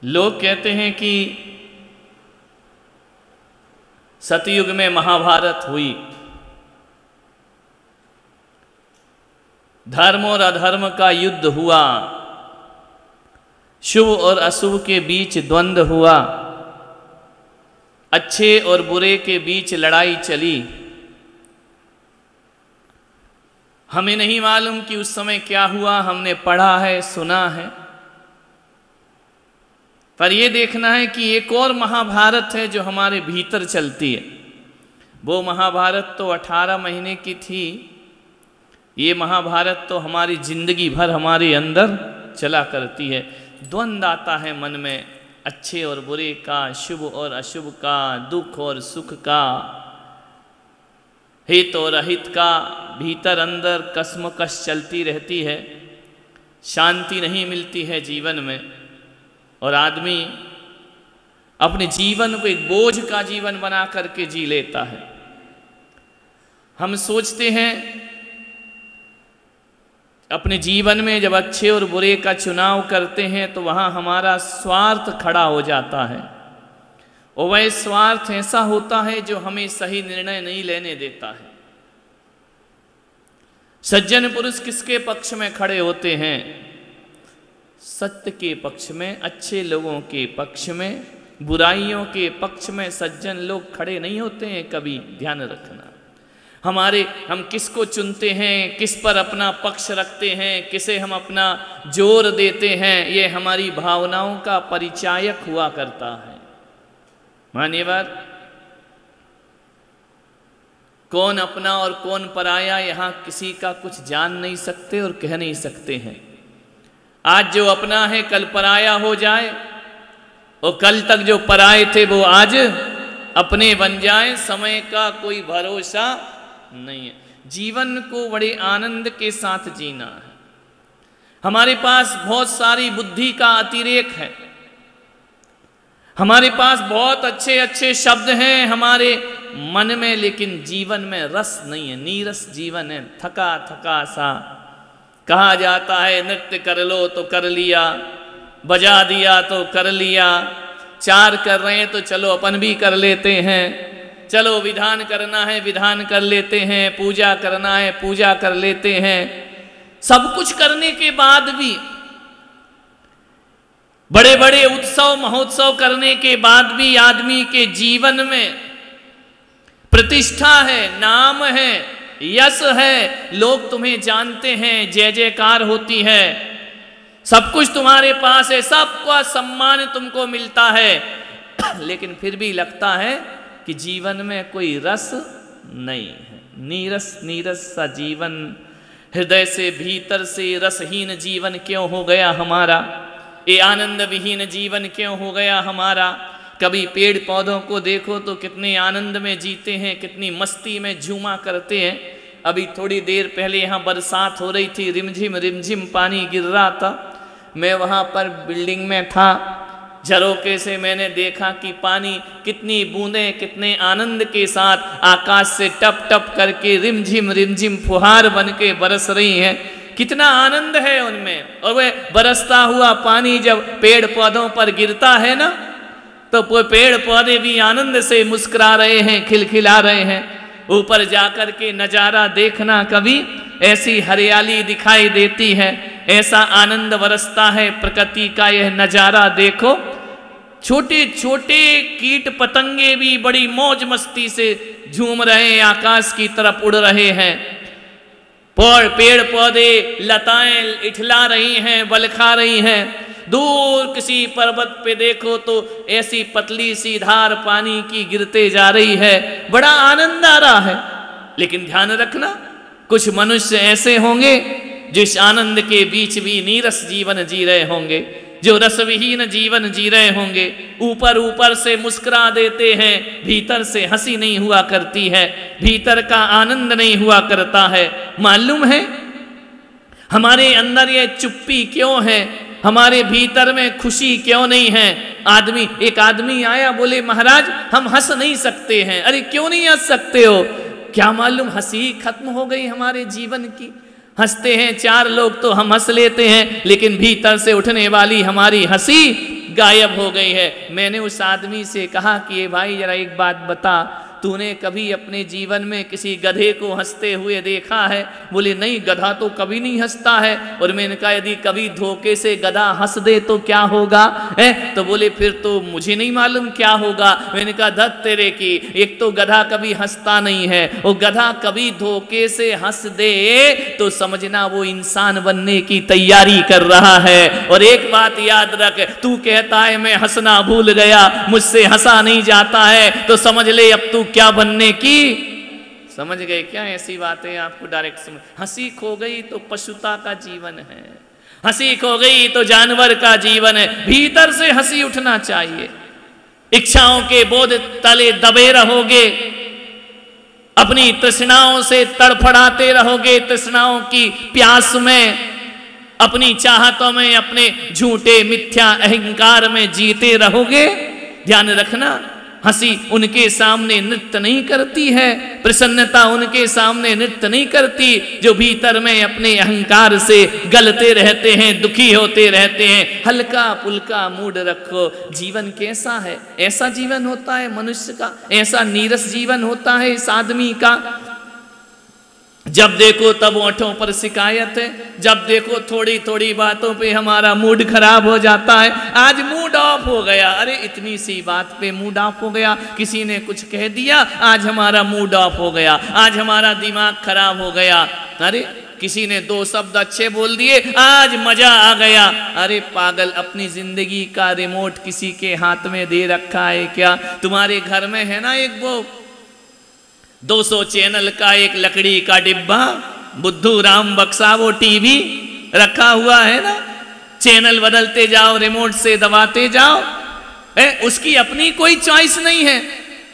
लोग कहते हैं कि सतयुग में महाभारत हुई, धर्म और अधर्म का युद्ध हुआ, शुभ और अशुभ के बीच द्वंद्व हुआ, अच्छे और बुरे के बीच लड़ाई चली। हमें नहीं मालूम कि उस समय क्या हुआ, हमने पढ़ा है, सुना है, पर यह देखना है कि एक और महाभारत है जो हमारे भीतर चलती है। वो महाभारत तो 18 महीने की थी, ये महाभारत तो हमारी जिंदगी भर हमारे अंदर चला करती है। द्वंद्व आता है मन में, अच्छे और बुरे का, शुभ और अशुभ का, दुख और सुख का, हित और अहित का, भीतर अंदर कश्मकश चलती रहती है, शांति नहीं मिलती है जीवन में, और आदमी अपने जीवन को एक बोझ का जीवन बना करके जी लेता है। हम सोचते हैं अपने जीवन में जब अच्छे और बुरे का चुनाव करते हैं तो वहाँ हमारा स्वार्थ खड़ा हो जाता है, और वह स्वार्थ ऐसा होता है जो हमें सही निर्णय नहीं लेने देता है। सज्जन पुरुष किसके पक्ष में खड़े होते हैं? सत्य के पक्ष में, अच्छे लोगों के पक्ष में, बुराइयों के पक्ष में सज्जन लोग खड़े नहीं होते हैं। कभी ध्यान रखना, हम किसको चुनते हैं, किस पर अपना पक्ष रखते हैं, किसे हम अपना जोर देते हैं, ये हमारी भावनाओं का परिचायक हुआ करता है। मान्यवर, कौन अपना और कौन पराया यहाँ किसी का कुछ जान नहीं सकते और कह नहीं सकते हैं। आज जो अपना है कल पराया हो जाए, और कल तक जो पराए थे वो आज अपने बन जाए, समय का कोई भरोसा नहीं है। जीवन को बड़े आनंद के साथ जीना है। हमारे पास बहुत सारी बुद्धि का अतिरेक है, हमारे पास बहुत अच्छे अच्छे शब्द हैं हमारे मन में, लेकिन जीवन में रस नहीं है, नीरस जीवन है, थका थका सा। कहा जाता है नृत्य कर लो तो कर लिया, बजा दिया तो कर लिया, चार कर रहे हैं तो चलो अपन भी कर लेते हैं, चलो विधान करना है विधान कर लेते हैं, पूजा करना है पूजा कर लेते हैं। सब कुछ करने के बाद भी, बड़े बड़े उत्सव महोत्सव करने के बाद भी आदमी के जीवन में प्रतिष्ठा है, नाम है, यश है, लोग तुम्हें जानते हैं, जय जयकार होती है, सब कुछ तुम्हारे पास है, सबका सम्मान तुमको मिलता है, लेकिन फिर भी लगता है कि जीवन में कोई रस नहीं है। नीरस नीरस सा जीवन, हृदय से भीतर से रसहीन जीवन क्यों हो गया हमारा? ये आनंद विहीन जीवन क्यों हो गया हमारा? कभी पेड़ पौधों को देखो तो कितने आनंद में जीते हैं, कितनी मस्ती में झूमा करते हैं। अभी थोड़ी देर पहले यहाँ बरसात हो रही थी, रिमझिम पानी गिर रहा था। मैं वहाँ पर बिल्डिंग में था, झरोके से मैंने देखा कि पानी कितनी बूंदें कितने आनंद के साथ आकाश से टप टप करके रिमझिम फुहार बन के बरस रही हैं। कितना आनंद है उनमें। और वह बरसता हुआ पानी जब पेड़ पौधों पर गिरता है ना, तो पेड़ पौधे भी आनंद से मुस्कुरा रहे हैं, खिलखिला रहे हैं। ऊपर जाकर के नज़ारा देखना, कभी ऐसी हरियाली दिखाई देती है, ऐसा आनंद बरसता है प्रकृति का यह नज़ारा देखो। छोटे छोटे कीट पतंगे भी बड़ी मौज मस्ती से झूम रहे हैं, आकाश की तरफ उड़ रहे हैं। पेड़ पौधे लताएं इठला रही हैं, बलखा रही हैं। दूर किसी पर्वत पे देखो तो ऐसी पतली सी धार पानी की गिरते जा रही है, बड़ा आनंद आ रहा है। लेकिन ध्यान रखना, कुछ मनुष्य ऐसे होंगे जो इस आनंद के बीच भी नीरस जीवन जी रहे होंगे, जो रसविहीन जीवन जी रहे होंगे। ऊपर ऊपर से मुस्कुरा देते हैं, भीतर से हंसी नहीं हुआ करती है, भीतर का आनंद नहीं हुआ करता है। मालूम है हमारे अंदर ये चुप्पी क्यों है, हमारे भीतर में खुशी क्यों नहीं है? एक आदमी आया, बोले महाराज हम हंस नहीं सकते हैं। अरे क्यों नहीं हंस सकते हो? क्या मालूम हंसी खत्म हो गई हमारे जीवन की। हंसते हैं चार लोग तो हम हंस लेते हैं, लेकिन भीतर से उठने वाली हमारी हंसी गायब हो गई है। मैंने उस आदमी से कहा कि ये भाई जरा एक बात बता, तूने कभी अपने जीवन में किसी गधे को हंसते हुए देखा है? बोले नहीं, गधा तो कभी नहीं हंसता है। और मैंने कहा यदि कभी धोखे से गधा हंस दे तो क्या होगा है? तो बोले फिर तो मुझे नहीं मालूम क्या होगा। मैंने कहा धत तेरे की, एक तो गधा कभी हंसता नहीं है, और गधा कभी धोखे से हंस दे तो समझना वो इंसान बनने की तैयारी कर रहा है। और एक बात याद रख, तू कहता है मैं हंसना भूल गया, मुझसे हंसा नहीं जाता है, तो समझ ले अब तू क्या बनने की। समझ गए क्या? ऐसी बातें आपको डायरेक्ट समझ। हंसी खो गई तो पशुता का जीवन है, हंसी खो गई तो जानवर का जीवन है। भीतर से हंसी उठना चाहिए। इच्छाओं के बोझ तले दबे रहोगे, अपनी तृष्णाओं से तड़फड़ाते रहोगे, तृष्णाओं की प्यास में, अपनी चाहतों में, अपने झूठे मिथ्या अहंकार में जीते रहोगे। ध्यान रखना, हंसी उनके सामने नृत्य नहीं करती है, प्रसन्नता उनके सामने नृत्य नहीं करती जो भीतर में अपने अहंकार से गलते रहते हैं, दुखी होते रहते हैं। हल्का फुल्का मूड रखो। जीवन कैसा है? ऐसा जीवन होता है मनुष्य का, ऐसा नीरस जीवन होता है इस आदमी का। जब देखो तब ओंठों पर शिकायत है, जब देखो थोड़ी थोड़ी बातों पे हमारा मूड खराब हो जाता है। आज मूड ऑफ हो गया, अरे इतनी सी बात पे मूड ऑफ हो गया, किसी ने कुछ कह दिया आज हमारा मूड ऑफ हो गया, आज हमारा दिमाग खराब हो गया। अरे किसी ने दो शब्द अच्छे बोल दिए आज मजा आ गया। अरे पागल, अपनी जिंदगी का रिमोट किसी के हाथ में दे रखा है क्या? तुम्हारे घर में है ना एक वो 200 चैनल का एक लकड़ी का डिब्बा, बुद्धू राम बक्सा वो टीवी रखा हुआ है ना, चैनल बदलते जाओ, रिमोट से दबाते जाओ। उसकी अपनी कोई चॉइस नहीं है,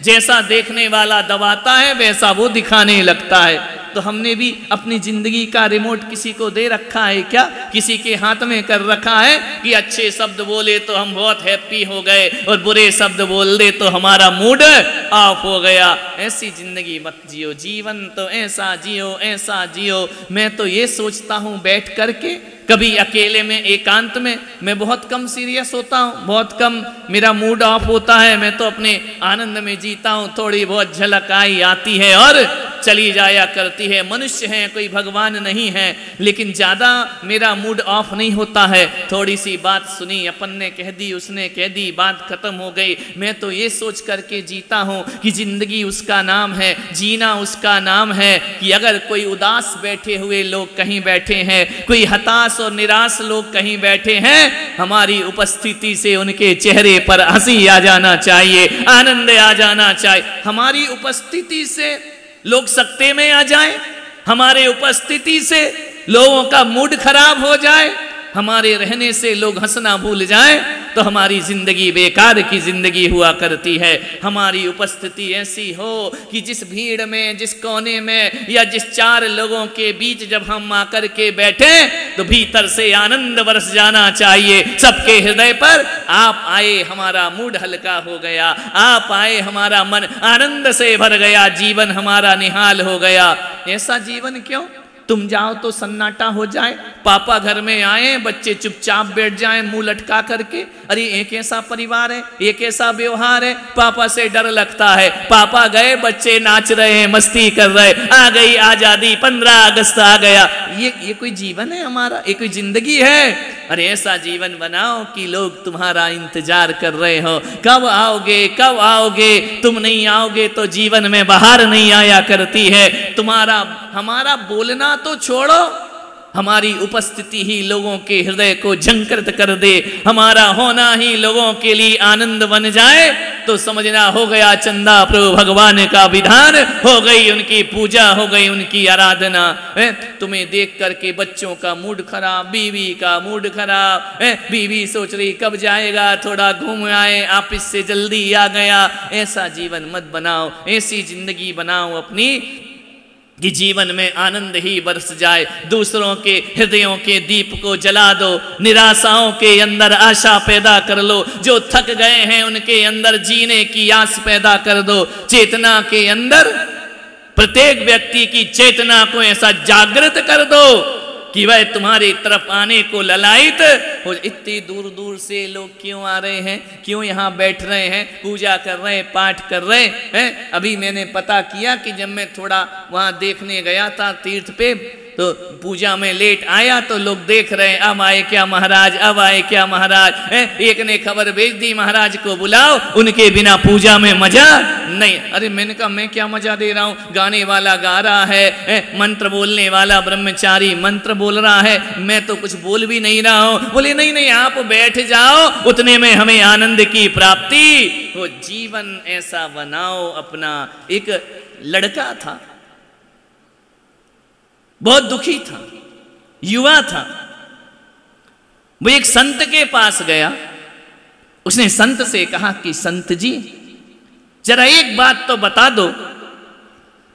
जैसा देखने वाला दबाता है वैसा वो दिखाने लगता है। तो हमने भी अपनी जिंदगी का रिमोट किसी को दे रखा है क्या? किसी के हाथ में कर रखा है कि अच्छे शब्द बोले तो हम बहुत हैप्पी हो गए और बुरे शब्द बोल दे तो हमारा मूड ऑफ हो गया। ऐसी जिंदगी मत जियो। जीवन तो ऐसा जियो, ऐसा जियो। मैं तो ये सोचता हूँ बैठ करके, कभी अकेले में एकांत में, मैं बहुत कम सीरियस होता हूँ, बहुत कम मेरा मूड ऑफ होता है। मैं तो अपने आनंद में जीता हूँ, थोड़ी बहुत झलक आई आती है और चली जाया करती है। मनुष्य है, कोई भगवान नहीं है, लेकिन ज़्यादा मेरा मूड ऑफ नहीं होता है। थोड़ी सी बात सुनी, अपन ने कह दी, उसने कह दी, बात खत्म हो गई। मैं तो ये सोच करके जीता हूँ कि जिंदगी उसका नाम है, जीना उसका नाम है। कि अगर कोई उदास बैठे हुए लोग कहीं बैठे हैं, कोई हताश और निराश लोग कहीं बैठे हैं, हमारी उपस्थिति से उनके चेहरे पर हंसी आ जाना चाहिए, आनंद आ जाना चाहिए। हमारी उपस्थिति से लोग सकते में आ जाएं, हमारे उपस्थिति से लोगों का मूड खराब हो जाए, हमारे रहने से लोग हंसना भूल जाएं, तो हमारी जिंदगी बेकार की जिंदगी हुआ करती है। हमारी उपस्थिति ऐसी हो कि जिस भीड़ में, जिस कोने में या जिस चार लोगों के बीच जब हम आकर के बैठे तो भीतर से आनंद बरस जाना चाहिए सबके हृदय पर। आप आए, हमारा मूड हल्का हो गया, आप आए, हमारा मन आनंद से भर गया, जीवन हमारा निहाल हो गया। ऐसा जीवन क्यों? तुम जाओ तो सन्नाटा हो जाए, पापा घर में आए, बच्चे चुपचाप बैठ जाएं मुंह लटका करके। अरे एक ऐसा परिवार है, एक ऐसा व्यवहार है, पापा से डर लगता है। पापा गए, बच्चे नाच रहे हैं, मस्ती कर रहे, आ गई आजादी, 15 अगस्त आ गया। ये कोई जीवन है हमारा? ये कोई जिंदगी है? अरे ऐसा जीवन बनाओ कि लोग तुम्हारा इंतजार कर रहे हो, कब आओगे, कब आओगे। तुम नहीं आओगे तो जीवन में बाहर नहीं आया करती है। तुम्हारा हमारा बोलना तो छोड़ो, हमारी उपस्थिति ही लोगों के हृदय को झंकृत कर दे, हमारा होना ही लोगों के लिए आनंद बन जाए, तो समझना हो गया चंदा प्रभु भगवान का विधान, हो गई उनकी पूजा, हो गई उनकी आराधना। तुम्हें देख करके बच्चों का मूड खराब, बीवी का मूड खराब, बीवी सोच रही कब जाएगा, थोड़ा घूम आए, ऑफिस से जल्दी आ गया। ऐसा जीवन मत बनाओ, ऐसी जिंदगी बनाओ अपनी कि जीवन में आनंद ही बरस जाए। दूसरों के हृदयों के दीप को जला दो, निराशाओं के अंदर आशा पैदा कर लो, जो थक गए हैं उनके अंदर जीने की आस पैदा कर दो। चेतना के अंदर प्रत्येक व्यक्ति की चेतना को ऐसा जागृत कर दो कि वह तुम्हारी तरफ आने को ललायित हो। इतनी दूर दूर से लोग क्यों आ रहे हैं, क्यों यहाँ बैठ रहे हैं, पूजा कर रहे हैं, पाठ कर रहे हैं। अभी मैंने पता किया कि जब मैं थोड़ा वहाँ देखने गया था तीर्थ पे, तो पूजा में लेट आया तो लोग देख रहे हैं, अब आए क्या महाराज, अब आए क्या महाराज। एक ने खबर भेज दी महाराज को बुलाओ, उनके बिना पूजा में मजा नहीं। अरे मैंने कहा मैं क्या मजा दे रहा हूँ, गाने वाला गा रहा है, मंत्र बोलने वाला ब्रह्मचारी मंत्र बोल रहा है, मैं तो कुछ बोल भी नहीं रहा हूँ। बोले नहीं नहीं आप बैठ जाओ, उतने में हमें आनंद की प्राप्ति। वो जीवन ऐसा बनाओ अपना। एक लड़का था, बहुत दुखी था, युवा था। वो एक संत के पास गया, उसने संत से कहा कि संत जी जरा एक बात तो बता दो,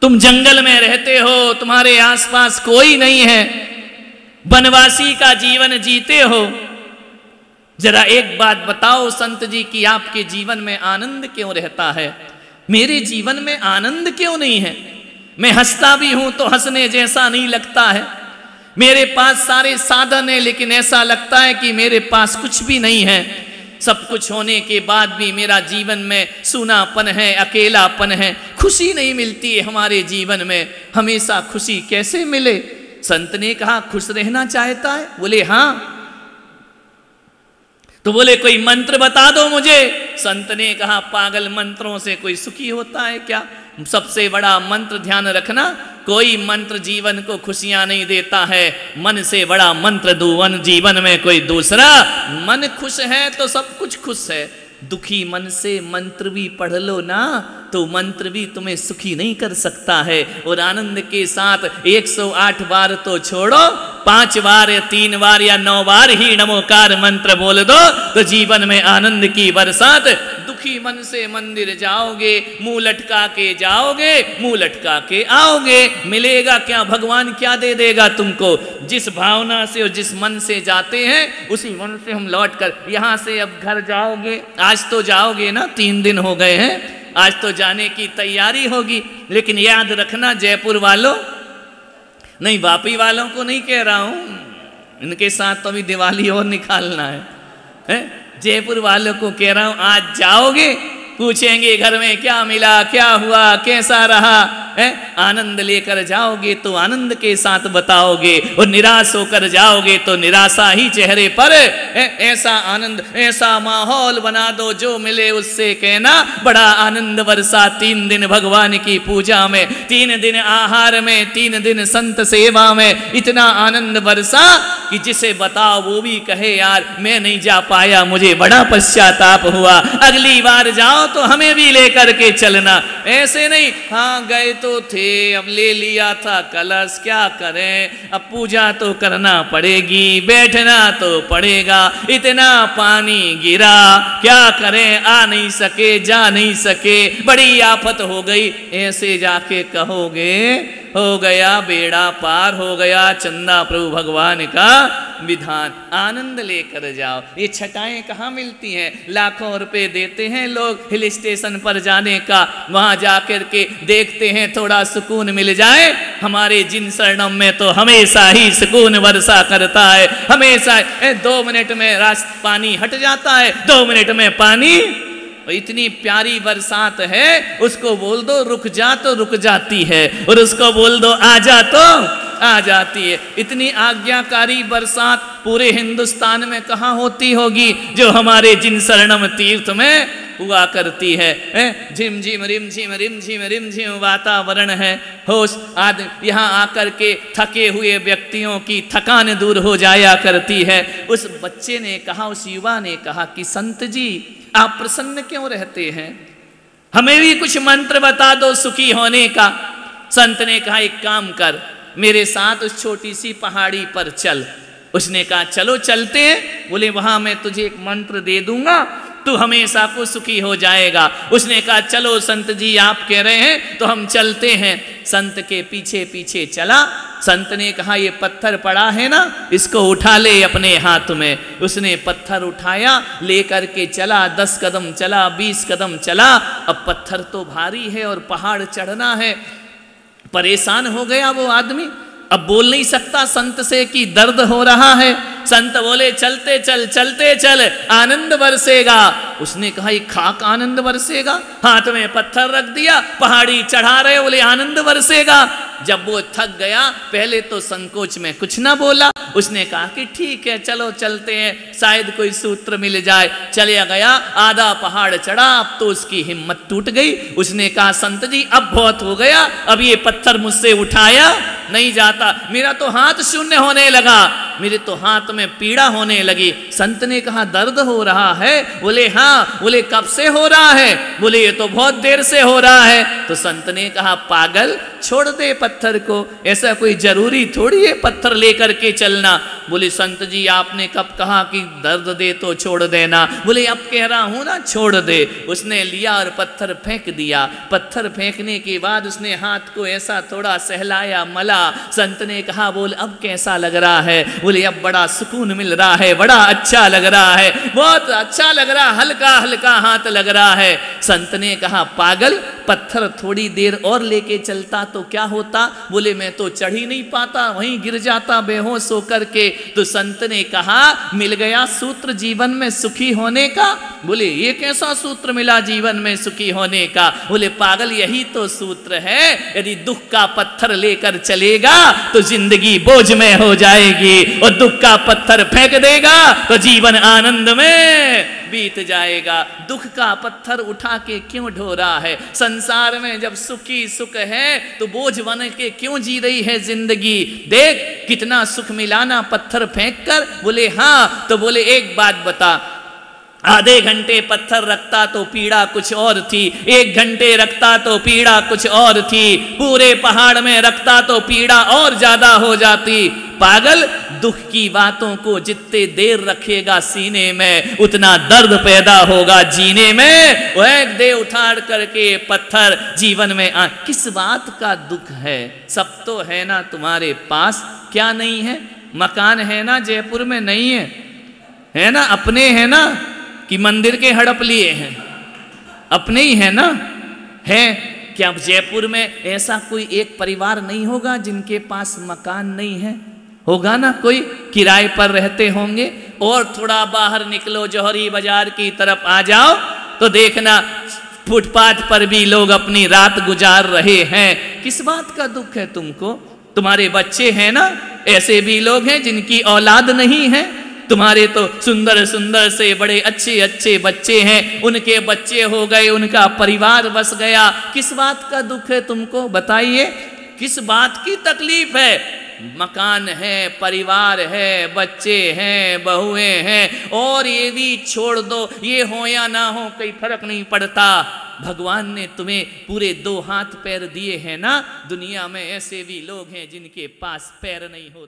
तुम जंगल में रहते हो, तुम्हारे आसपास कोई नहीं है, वनवासी का जीवन जीते हो, जरा एक बात बताओ संत जी कि आपके जीवन में आनंद क्यों रहता है, मेरे जीवन में आनंद क्यों नहीं है। मैं हंसता भी हूं तो हंसने जैसा नहीं लगता है, मेरे पास सारे साधन है लेकिन ऐसा लगता है कि मेरे पास कुछ भी नहीं है। सब कुछ होने के बाद भी मेरा जीवन में सूनापन है, अकेलापन है, खुशी नहीं मिलती है हमारे जीवन में। हमेशा खुशी कैसे मिले। संत ने कहा खुश रहना चाहता है? बोले हाँ। तो बोले कोई मंत्र बता दो मुझे। संत ने कहा पागल, मंत्रों से कोई सुखी होता है क्या? सबसे बड़ा मंत्र ध्यान रखना, कोई मंत्र जीवन को खुशियां नहीं देता है, मन से बड़ा मंत्र दुवन जीवन में कोई दूसरा। मन खुश है तो सब कुछ खुश है। दुखी मन से मंत्र भी पढ़ लो ना तो मंत्र भी तुम्हें सुखी नहीं कर सकता है। और आनंद के साथ 108 बार तो छोड़ो, 5 बार या 3 बार या 9 बार ही नमोकार मंत्र बोल दो तो जीवन में आनंद की बरसात। दुखी मन से मंदिर जाओगे, मुंह लटका के जाओगे, मुंह लटका के आओगे, मिलेगा क्या? भगवान क्या दे देगा तुमको? जिस भावना से और जिस मन से जाते हैं उसी मन से हम लौट कर यहाँ से अब घर जाओगे। आज तो जाओगे ना, 3 दिन हो गए हैं, आज तो जाने की तैयारी होगी। लेकिन याद रखना जयपुर वालों, नहीं वापी वालों को नहीं कह रहा हूं, इनके साथ तो अभी दिवाली और निकालना है। जयपुर वालों को कह रहा हूं, आज जाओगे, पूछेंगे घर में क्या मिला, क्या हुआ, कैसा रहा, आनंद लेकर जाओगे तो आनंद के साथ बताओगे, और निराश होकर जाओगे तो निराशा ही चेहरे पर। ऐसा आनंद, ऐसा माहौल बना दो, जो मिले उससे कहना बड़ा आनंद बरसा। 3 दिन भगवान की पूजा में, 3 दिन आहार में, 3 दिन संत सेवा में, इतना आनंद बरसा कि जिसे बताओ वो भी कहे यार मैं नहीं जा पाया, मुझे बड़ा पश्चाताप हुआ, अगली बार जाओ तो हमें भी लेकर के चलना। ऐसे नहीं, हाँ गए तो थे, अब ले लिया था कलश, क्या करें, अब पूजा तो करना पड़ेगी, बैठना तो पड़ेगा, इतना पानी गिरा, क्या करें, आ नहीं सके, जा नहीं सके, बड़ी आफत हो गई। ऐसे जाके कहोगे हो गया बेड़ा पार, हो गया चंदा प्रभु भगवान का विधान। आनंद लेकर जाओ। ये छटाएं कहाँ मिलती हैं? लाखों रुपए देते हैं लोग हिल स्टेशन पर जाने का, वहां जाकर के देखते हैं थोड़ा सुकून मिल जाए। हमारे जिन शरणम में तो हमेशा ही सुकून वर्षा करता है, हमेशा। 2 मिनट में पानी हट जाता है, 2 मिनट में पानी, इतनी प्यारी बरसात है, उसको बोल दो रुक जा तो रुक जाती है, और उसको बोल दो आ जा तो आ जाती है। इतनी आज्ञाकारी बरसात पूरे हिंदुस्तान में कहाँ होती होगी जो हमारे जिन शरणम तीर्थ में हुआ करती है। झिम झिम रिम झिम रिम झिम रिम झिम वातावरण है। होश आदमी यहाँ आकर के थके हुए व्यक्तियों की थकान दूर हो जाया करती है। उस बच्चे ने कहा, उस युवा ने कहा कि संत जी आप प्रसन्न क्यों रहते हैं, हमें भी कुछ मंत्र बता दो सुखी होने का। संत ने कहा एक काम कर, मेरे साथ उस छोटी सी पहाड़ी पर चल। उसने कहा चलो चलते हैं। बोले वहां मैं तुझे एक मंत्र दे दूंगा, तू हमेशा को सुखी हो जाएगा। उसने कहा चलो संत जी आप कह रहे हैं तो हम चलते हैं। संत के पीछे पीछे चला। संत ने कहा ये पत्थर पड़ा है ना, इसको उठा ले अपने हाथ में। उसने पत्थर उठाया, लेकर के चला। 10 कदम चला, 20 कदम चला। अब पत्थर तो भारी है और पहाड़ चढ़ना है। परेशान हो गया वो आदमी। अब बोल नहीं सकता संत से कि दर्द हो रहा है। संत बोले चलते चल चलते चल, आनंद बरसेगा। उसने कहा ये खाक आनंद बरसेगा? हाथ में पत्थर रख दिया, पहाड़ी चढ़ा रहे, बोले आनंद बरसेगा। जब वो थक गया, पहले तो संकोच में कुछ ना बोला, उसने कहा कि ठीक है चलो चलते हैं, शायद कोई सूत्र मिल जाए। चले गया, आधा पहाड़ चढ़ा, अब तो उसकी हिम्मत टूट गई। उसने कहा संत जी अब बहुत हो गया, अब ये पत्थर मुझसे उठाया नहीं जाता, मेरा तो हाथ शून्य होने लगा, मेरे तो हाथ में पीड़ा होने लगी। संत ने कहा दर्द हो रहा है? बोले हाँ। बोले कब से हो रहा है? बोले ये तो बहुत देर से हो रहा है। तो संत ने कहा पागल, छोड़ दे पत्थर को, ऐसा कोई जरूरी थोड़ी है पत्थर लेकर के चलना। बोले संत जी आपने कब कहा कि दर्द दे तो छोड़ देना? बोले अब कह रहा हूं ना छोड़ दे। उसने लिया और पत्थर फेंक दिया। पत्थर फेंकने के बाद उसने हाथ को ऐसा थोड़ा सहलाया, मला। संत ने कहा बोल अब कैसा लग रहा है? बोले अब बड़ा सुकून मिल रहा है, बड़ा अच्छा लग रहा है, बहुत अच्छा लग रहा, हल्का हल्का हाथ लग रहा है। संत ने कहा पागल, पत्थर थोड़ी देर और लेके चलता तो क्या होता? बोले मैं तो चढ़ ही नहीं पाता, वहीं गिर जाता बेहोश होकर के। तो संत ने कहा मिल गया सूत्र जीवन में सुखी होने का। बोले ये कैसा सूत्र मिला जीवन में सुखी होने का? बोले पागल यही तो सूत्र है, यदि दुख का पत्थर लेकर चलेगा तो जिंदगी बोझ में हो जाएगी, और दुख का पत्थर फेंक देगा तो जीवन आनंद में बीत जाएगा। दुख का पत्थर उठा के क्यों ढो रहा है? संसार में जब सुखी सुख है तो बोझ बन के क्यों जी रही है जिंदगी? देख कितना सुख मिला ना पत्थर फेंक कर। बोले हाँ। तो बोले एक बात बता, आधे घंटे पत्थर रखता तो पीड़ा कुछ और थी, 1 घंटे रखता तो पीड़ा कुछ और थी, पूरे पहाड़ में रखता तो पीड़ा और ज्यादा हो जाती। पागल, दुख की बातों को जितने देर रखेगा सीने में उतना दर्द पैदा होगा जीने में। वह दे उठाड़ करके पत्थर जीवन में किस बात का दुख है? सब तो है ना तुम्हारे पास, क्या नहीं है? मकान है ना जयपुर में? नहीं है, है ना? अपने है ना कि मंदिर के हड़प लिए हैं? अपने ही है ना? है। क्या जयपुर में ऐसा कोई एक परिवार नहीं होगा जिनके पास मकान नहीं है? होगा ना, कोई किराए पर रहते होंगे। और थोड़ा बाहर निकलो, जौहरी बाजार की तरफ आ जाओ तो देखना फुटपाथ पर भी लोग अपनी रात गुजार रहे हैं। किस बात का दुख है तुमको? तुम्हारे बच्चे हैं ना, ऐसे भी लोग हैं जिनकी औलाद नहीं है। तुम्हारे तो सुंदर सुंदर से बड़े अच्छे अच्छे बच्चे हैं, उनके बच्चे हो गए, उनका परिवार बस गया। किस बात का दुख है तुमको? बताइए, किस बात की तकलीफ है? मकान है, परिवार है, बच्चे हैं, बहुएं हैं, और ये भी छोड़ दो, ये हो या ना हो कोई फर्क नहीं पड़ता। भगवान ने तुम्हें पूरे 2 हाथ पैर दिए हैं ना। दुनिया में ऐसे भी लोग हैं जिनके पास पैर नहीं होते।